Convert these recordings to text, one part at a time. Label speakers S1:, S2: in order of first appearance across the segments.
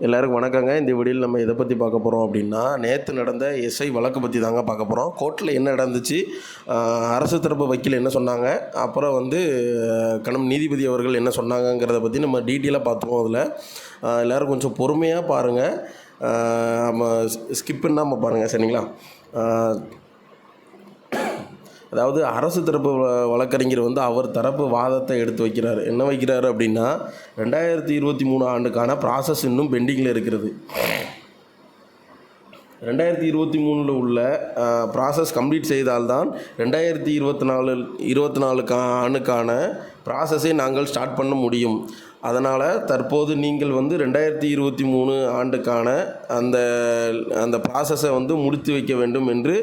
S1: எல்லாருக்கும் வணக்கங்க. இந்த வீடியோவில் நம்ம எதை பற்றி பார்க்க போகிறோம் அப்படின்னா, நேற்று நடந்த எஸ்ஐ வழக்கு பற்றி தாங்க பார்க்க போகிறோம். கோர்ட்டில் என்ன நடந்துச்சு, அரசு தரப்பு வக்கீல் என்ன சொன்னாங்க, அப்புறம் கனம் நீதிபதி அவர்கள் என்ன சொன்னாங்கங்கிறத பற்றி நம்ம டீட்டெயிலாக பார்த்துருவோம். அதில் எல்லோரும் கொஞ்சம் பொறுமையாக பாருங்கள், நம்ம ஸ்கிப் பண்ணாமல் பாருங்கள், சரிங்களா? அதாவது அரசு தரப்பு வழக்கறிஞர் அவர் தரப்பு வாதத்தை எடுத்து வைக்கிறார். என்ன வைக்கிறாரு அப்படின்னா, 2023 ஆண்டுக்கான ப்ராசஸ் இன்னும் பெண்டிங்கில் இருக்கிறது. 2023 உள்ள ப்ராசஸ் கம்ப்ளீட் செய்தால்தான் 2024 ஆண்டுக்கான ப்ராசஸை நாங்கள் ஸ்டார்ட் பண்ண முடியும். அதனால் தற்போது நீங்கள் 2023 ஆண்டுக்கான அந்த ப்ராசஸை முடித்து வைக்க வேண்டும் என்று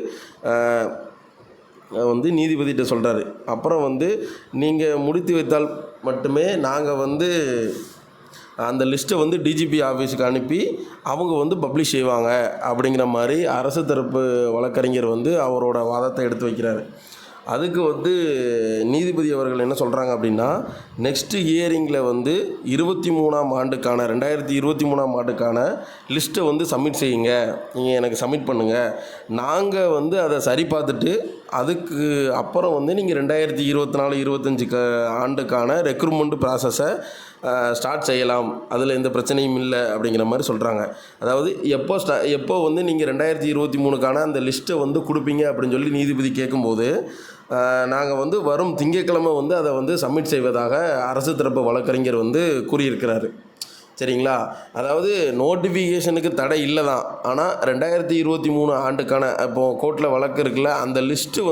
S1: நீதிபதிகிட்ட சொல்கிறாரு. அப்புறம் நீங்கள் முடித்து வைத்தால் மட்டுமே நாங்கள் அந்த லிஸ்ட்டை டிஜிபி ஆஃபீஸுக்கு அனுப்பி அவங்க பப்ளிஷ் செய்வாங்க அப்படிங்கிற மாதிரி அரசு தரப்பு வழக்கறிஞர் அவரோட வாதத்தை எடுத்து வைக்கிறாரு. அதுக்கு நீதிபதி அவர்கள் என்ன சொல்கிறாங்க அப்படின்னா, நெக்ஸ்ட்டு ஹியரிங்கில் 2023 ஆண்டுக்கான லிஸ்ட்டை சப்மிட் செய்யுங்க, நீங்கள் எனக்கு சப்மிட் பண்ணுங்கள், நாங்கள் அதை சரி பார்த்துட்டு அதுக்கு அப்புறம் நீங்கள் 2024-25 ஆண்டுக்கான ரெக்ரூட்மெண்ட் ப்ராசஸை ஸ்டார்ட் செய்யலாம், அதில் எந்த பிரச்சனையும் இல்லை அப்படிங்கிற மாதிரி சொல்கிறாங்க. அதாவது எப்போ நீங்கள் 2023க்கான அந்த லிஸ்ட்டை கொடுப்பீங்க அப்படின்னு சொல்லி நீதிபதி கேட்கும்போது, நாங்கள் வரும் திங்கட்கிழமை அதை சப்மிட் செய்வதாக அரசு தரப்பு வழக்கறிஞர் கூறியிருக்கிறாரு. சரிங்களா? அதாவது நோட்டிஃபிகேஷனுக்கு தடை இல்லை தான், ஆனால் 2023 ஆண்டுக்கான இப்போது கோர்ட்டில் வழக்கு இருக்குல்ல, அந்த லிஸ்ட்டு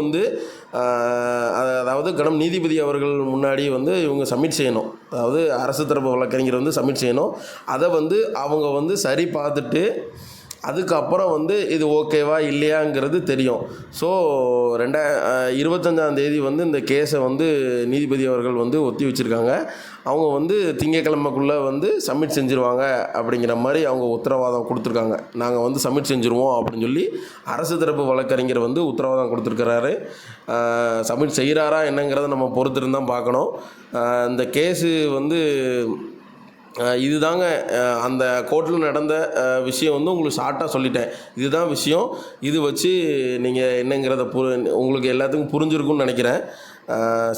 S1: அதாவது கனம் நீதிபதி அவர்கள் முன்னாடி இவங்க சப்மிட் செய்யணும். அதாவது அரசு தரப்பு வழக்கறிஞர் சப்மிட் செய்யணும். அதை அவங்க சரி பார்த்துட்டு அதுக்கப்புறம் இது ஓகேவா இல்லையாங்கிறது தெரியும். ஸோ 25ஆம் தேதி இந்த கேஸை நீதிபதி அவர்கள் ஒத்தி வச்சுருக்காங்க. அவங்க திங்கக்கிழமைக்குள்ளே சப்மிட் செஞ்சுருவாங்க அப்படிங்கிற மாதிரி அவங்க உத்தரவாதம் கொடுத்துருக்காங்க. நாங்கள் சப்மிட் செஞ்சுருவோம் அப்படின்னு சொல்லி அரசு தரப்பு வழக்கறிஞர் உத்தரவாதம் கொடுத்துருக்கிறாரு. சப்மிட் செய்கிறாரா என்னங்கிறத நம்ம பொறுத்திருந்தான் பார்க்கணும். இந்த கேஸு இதுதாங்க அந்த கோர்ட்டில் நடந்த விஷயம் உங்களுக்கு ஷார்ட்டாக சொல்லிட்டேன். இதுதான் விஷயம். இது வச்சு நீங்கள் என்னங்கிறத உங்களுக்கு எல்லாத்துக்கும் புரிஞ்சிருக்குன்னு நினைக்கிறேன்.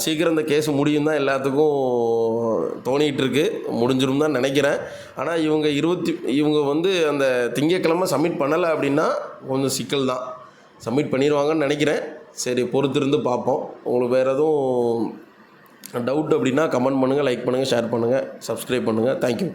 S1: சீக்கிரம் இந்த கேஸ் முடியும் தான் எல்லாத்துக்கும் தோணிகிட்டு இருக்கு, முடிஞ்சிரும் தான் நினைக்கிறேன். ஆனால் இவங்க அந்த திங்கக்கிழமை சப்மிட் பண்ணலை அப்படின்னா கொஞ்சம் சிக்கல் தான். சப்மிட் பண்ணிடுவாங்கன்னு நினைக்கிறேன். சரி, பொறுத்திருந்து பார்ப்போம். உங்களுக்கு வேறு எதுவும் டவுட் அப்படின்னா கமெண்ட் பண்ணுங்கள், லைக் பண்ணுங்கள், ஷேர் பண்ணுங்கள், சப்ஸ்கிரைப் பண்ணுங்கள். தேங்க்யூ.